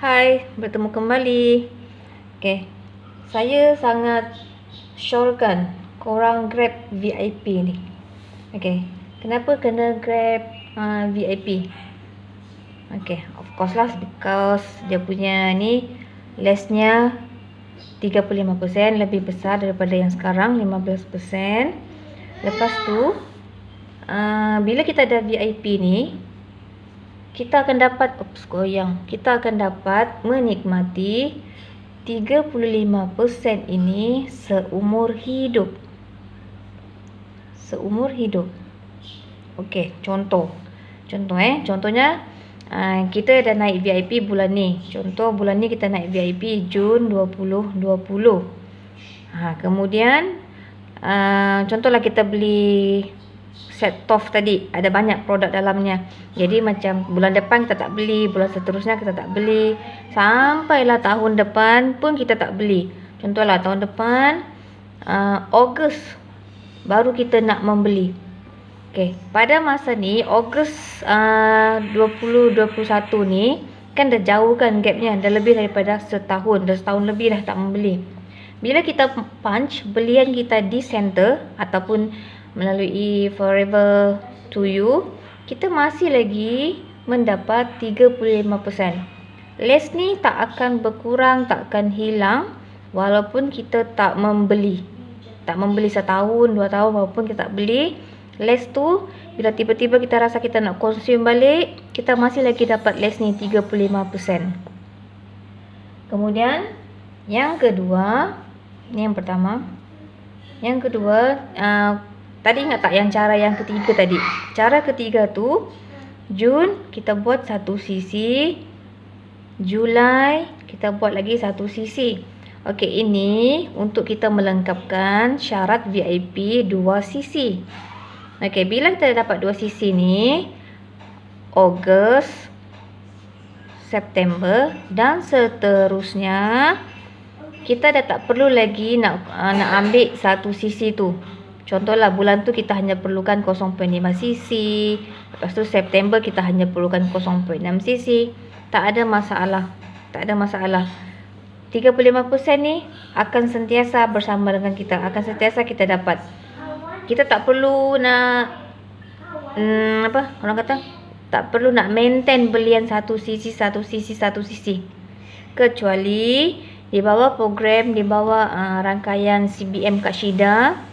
Hai, bertemu kembali. Okey. Saya sangat syorkan korang grab VIP ni. Okey. Kenapa kena grab VIP? Okey, of course lah because dia punya ni lessnya 35% lebih besar daripada yang sekarang 15%. Lepas tu bila kita ada VIP ni, kita akan dapat kita akan dapat menikmati 35% ini seumur hidup. Seumur hidup. Okey, contohnya kita dah naik VIP bulan ni. Contoh bulan ni kita naik VIP Jun 2020. Kemudian contohlah kita beli set top tadi, ada banyak produk dalamnya. Jadi macam bulan depan kita tak beli, bulan seterusnya kita tak beli, sampailah tahun depan pun kita tak beli. Contohlah tahun depan Ogos baru kita nak membeli. Okey, pada masa ni Ogos 2021 ni kan dah jauh kan gapnya, dah lebih daripada setahun lebih dah tak membeli. Bila kita punch belian kita di center ataupun melalui Forever to You, kita masih lagi mendapat 35%. Les ni tak akan berkurang, tak akan hilang walaupun kita tak membeli. Tak membeli setahun, 2 tahun walaupun kita tak beli. Les tu bila tiba-tiba kita rasa kita nak consume balik, kita masih lagi dapat les ni 35%. Kemudian yang kedua, ni yang pertama. Yang kedua, tadi ingat tak yang cara yang ketiga tadi? Cara ketiga tu, Jun kita buat 1 sisi, Julai kita buat lagi 1 sisi. Okey, ini untuk kita melengkapkan syarat VIP 2 sisi. Okey, bila kita dapat 2 sisi ni, Ogos, September dan seterusnya, kita dah tak perlu lagi nak ambil 1 sisi tu. Contohlah bulan tu kita hanya perlukan 0.5 cc. Lepas tu September kita hanya perlukan 0.6 cc. Tak ada masalah. 35% ni akan sentiasa bersama dengan kita. Akan sentiasa kita dapat. Kita tak perlu nak orang kata tak perlu nak maintain belian 1 cc. Kecuali di bawah program, di bawah rangkaian CBM Kak Syida.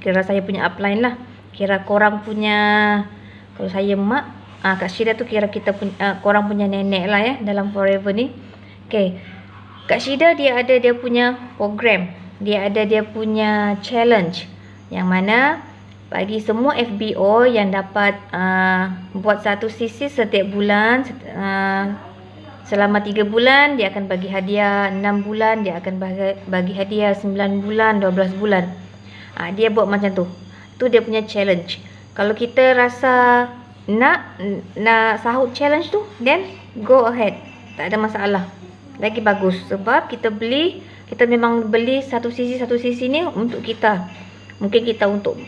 Kira saya punya upline lah. Kira korang punya, kalau saya mak, Kak Syida tu kira kita punya, korang punya nenek lah ya dalam Forever ni. Okay, Kak Syida dia ada dia punya program, dia ada dia punya challenge, yang mana bagi semua FBO yang dapat buat 1 sisi setiap bulan, selama 3 bulan dia akan bagi hadiah, 6 bulan dia akan bagi hadiah, 9 bulan, 12 bulan. Dia buat macam tu. Tu dia punya challenge. Kalau kita rasa nak sahut challenge tu, then go ahead. Tak ada masalah. Lagi bagus. Sebab kita memang beli 1 sisi ni untuk kita. Mungkin kita untuk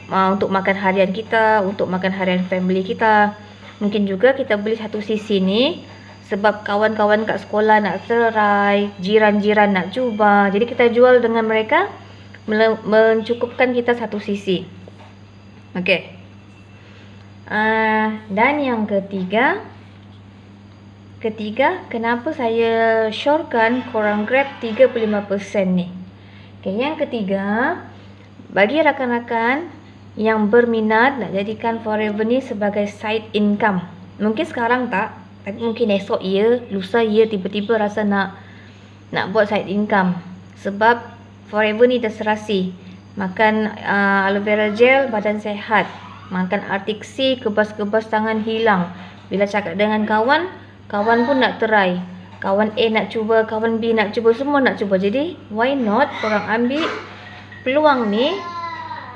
makan harian kita, untuk makan harian family kita. Mungkin juga kita beli 1 sisi ni sebab kawan-kawan kat sekolah nak try, jiran-jiran nak cuba. Jadi kita jual dengan mereka, mencukupkan kita 1 sisi. Okey. Dan yang ketiga, kenapa saya syorkan korang grab 35% ni? Okey, yang ketiga, bagi rakan-rakan yang berminat nak jadikan Forever ni sebagai side income. Mungkin sekarang tak, tapi mungkin esok ya, lusa ya, tiba-tiba rasa nak buat side income. Sebab Forever ni dah serasi. Makan aloe vera gel, badan sehat. Makan Arctic Sea, kebas-kebas tangan hilang. Bila cakap dengan kawan pun nak try. Kawan A nak cuba, kawan B nak cuba, semua nak cuba. Jadi why not korang ambil peluang ni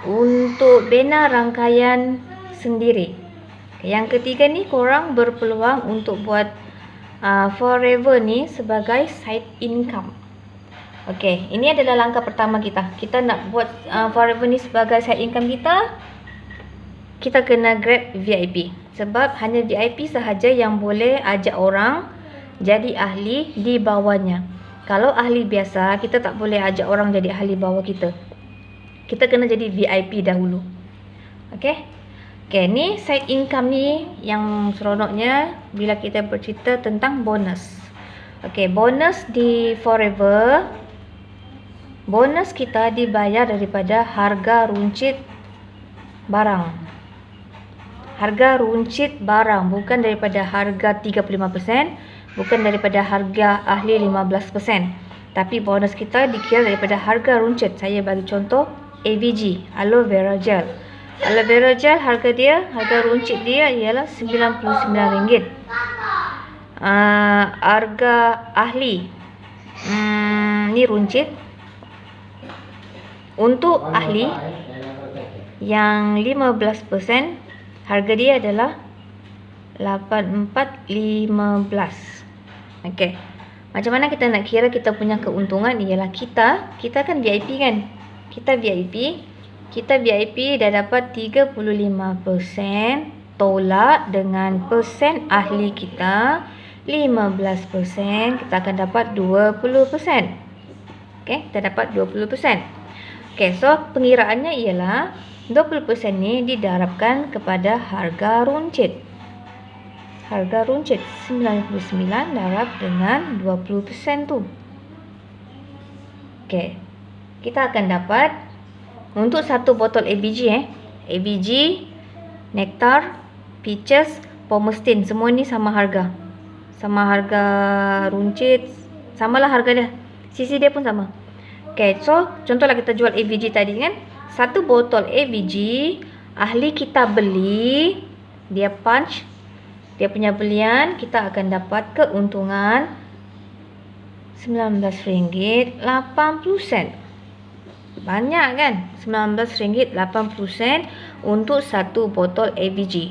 untuk bina rangkaian sendiri. Yang ketiga ni, korang berpeluang untuk buat Forever ni sebagai side income. Okey, ini adalah langkah pertama kita. Kita nak buat Forever ni sebagai side income kita. Kita kena grab VIP. Sebab hanya VIP sahaja yang boleh ajak orang jadi ahli di bawahnya. Kalau ahli biasa, kita tak boleh ajak orang jadi ahli bawah kita. Kita kena jadi VIP dahulu. Okey. Okey, ni side income ni yang seronoknya bila kita bercerita tentang bonus. Okey, bonus di Forever. Bonus kita dibayar daripada harga runcit barang. Harga runcit barang, bukan daripada harga 35%, bukan daripada harga ahli 15%. Tapi bonus kita dikira daripada harga runcit. Saya bagi contoh AVG, Aloe Vera Gel. Aloe Vera Gel harga runcit dia ialah RM99. Harga ahli ni runcit. Untuk ahli yang 15%, harga dia adalah 8415. Okey. Macam mana kita nak kira kita punya keuntungan? Ialah kita kan VIP kan? Kita VIP dah dapat 35% tolak dengan persen ahli kita 15%, kita akan dapat 20%. Okey, kita dapat 20%. Okey, so pengiraannya ialah 20% ni didarabkan kepada harga runcit. Harga runcit 99 darab dengan 20% tu. Okey. Kita akan dapat untuk satu botol AVG AVG, Nectar, Peaches, Pomestine, semua ni sama harga. Sama harga runcit, samalah harga dia. Sisi dia pun sama. Okey, so contohlah kita jual AVG tadi kan. Satu botol AVG, ahli kita beli, dia punch, dia punya belian, kita akan dapat keuntungan RM19.80. Banyak kan? RM19.80 untuk satu botol AVG.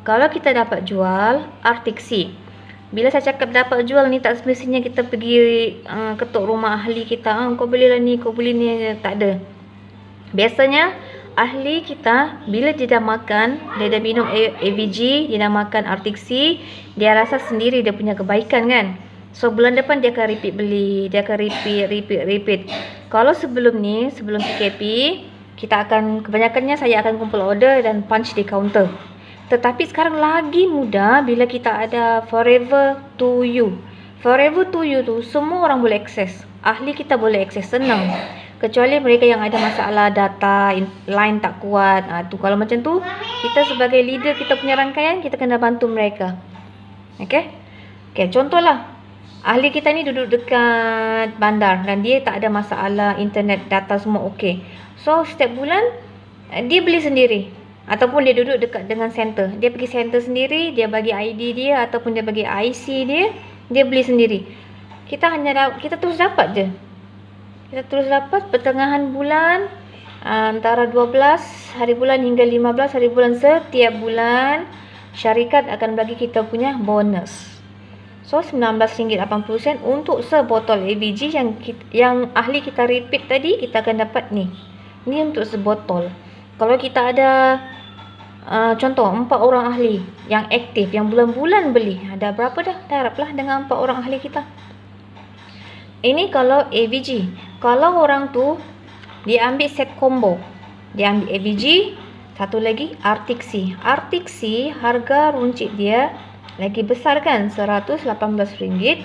Kalau kita dapat jual Arctic Sea. Bila saya cakap dapat jual ni, tak semestinya kita pergi ketuk rumah ahli kita, kau belilah ni, kau beli ni, tak ada. Biasanya ahli kita bila dia dah makan, dia dah minum AVG, dia dah makan Arctic Sea, dia rasa sendiri dia punya kebaikan kan. So bulan depan dia akan repeat beli, dia akan repeat. Kalau sebelum ni, sebelum PKP, kita akan, kebanyakannya saya akan kumpul order dan punch di counter. Tetapi sekarang lagi mudah bila kita ada Forever to You. Forever to You tu semua orang boleh akses. Ahli kita boleh akses, senang. Kecuali mereka yang ada masalah data, line tak kuat. Tu kalau macam tu, kita sebagai leader kita punya rangkaian, kita kena bantu mereka. Okey? Okey, contohlah. Ahli kita ni duduk dekat bandar dan dia tak ada masalah internet, data semua okey. So setiap bulan dia beli sendiri. Ataupun dia duduk dekat dengan center. Dia pergi center sendiri, dia bagi ID dia ataupun dia bagi IC dia, dia beli sendiri. Kita terus dapat je. Kita terus dapat pertengahan bulan, antara 12 hari bulan hingga 15 hari bulan setiap bulan, syarikat akan bagi kita punya bonus. So RM19.80 untuk sebotol AVG yang ahli kita repeat tadi, kita akan dapat ni. Ni untuk sebotol. Kalau kita ada contoh 4 orang ahli yang aktif, yang bulan-bulan beli, ada berapa dah? Darablah dengan 4 orang ahli kita. Ini kalau AVG. Kalau orang tu dia ambil set combo, dia ambil AVG, satu lagi Arctic Sea. Arctic Sea harga runcit dia lagi besar kan, RM118.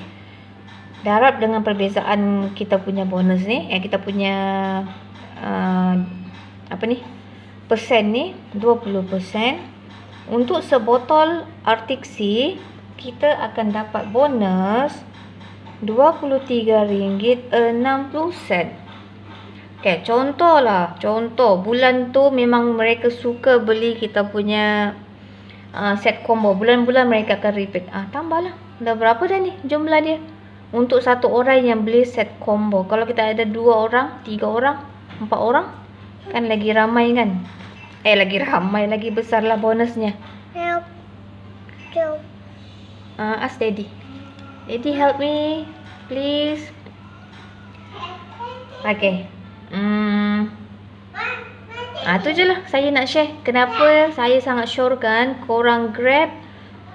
Darab dengan perbezaan kita punya bonus ni, kita punya persen ni 20%. Untuk sebotol Arctic Sea kita akan dapat bonus RM23.60. Okay, contoh bulan tu memang mereka suka beli kita punya set combo. Bulan-bulan mereka akan repeat. Tambahlah. Dah berapa dah ni jumlah dia? Untuk satu orang yang beli set combo. Kalau kita ada 2 orang, 3 orang, 4 orang, kan lagi ramai kan? Lagi besar lah bonusnya. Help. Ask Daddy. Daddy help me, please. Okay. Tu je lah saya nak share. Kenapa saya sangat syorkan korang grab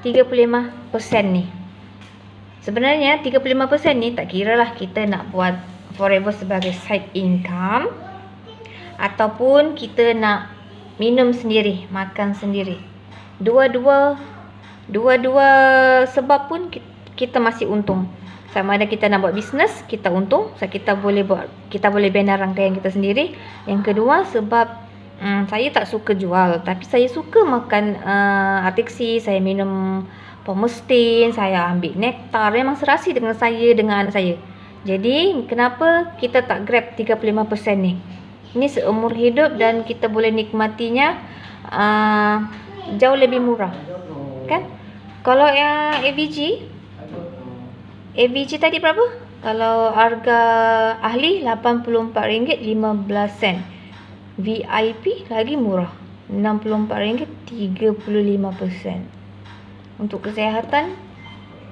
35% ni. Sebenarnya 35% ni tak kira lah kita nak buat forever sebagai side income ataupun kita nak minum sendiri, makan sendiri. Dua-dua sebab pun kita masih untung. Sama ada kita nak buat bisnes, kita untung, so kita boleh bina rangkaian kita sendiri. Yang kedua sebab saya tak suka jual, tapi saya suka makan artiksi, saya minum pomestin, saya ambil nektar, memang serasi dengan saya, dengan anak saya. Jadi kenapa kita tak grab 35% ni? Ini seumur hidup dan kita boleh nikmatinya jauh lebih murah, kan? Kalau yang AVG tadi berapa? Kalau harga ahli RM84.15. VIP lagi murah, RM64.35. Untuk kesihatan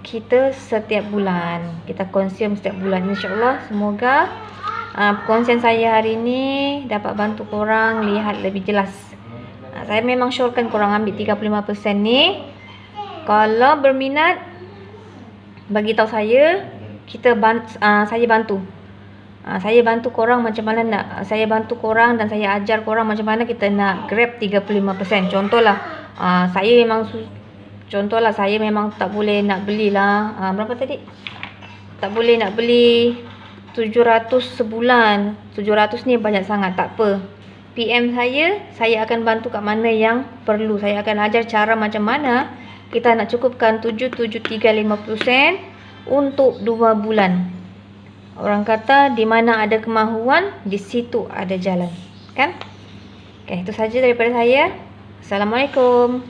kita setiap bulan, kita konsum setiap bulan, insya-Allah. Semoga perkongsian saya hari ini dapat bantu korang lihat lebih jelas. Saya memang syorkan korang ambil 35% ni. Kalau berminat, bagi tahu saya, saya bantu. Saya bantu korang macam mana nak, saya bantu korang dan saya ajar korang macam mana kita nak grab 35%. Contohlah, saya memang tak boleh nak belilah berapa tadi? Tak boleh nak beli 700 sebulan. 700 ni banyak sangat, tak apa. PM saya akan bantu kat mana yang perlu. Saya akan ajar cara macam mana kita nak cukupkan 77350 sen untuk 2 bulan. Orang kata di mana ada kemahuan, di situ ada jalan, kan? Okay, itu saja daripada saya. Assalamualaikum.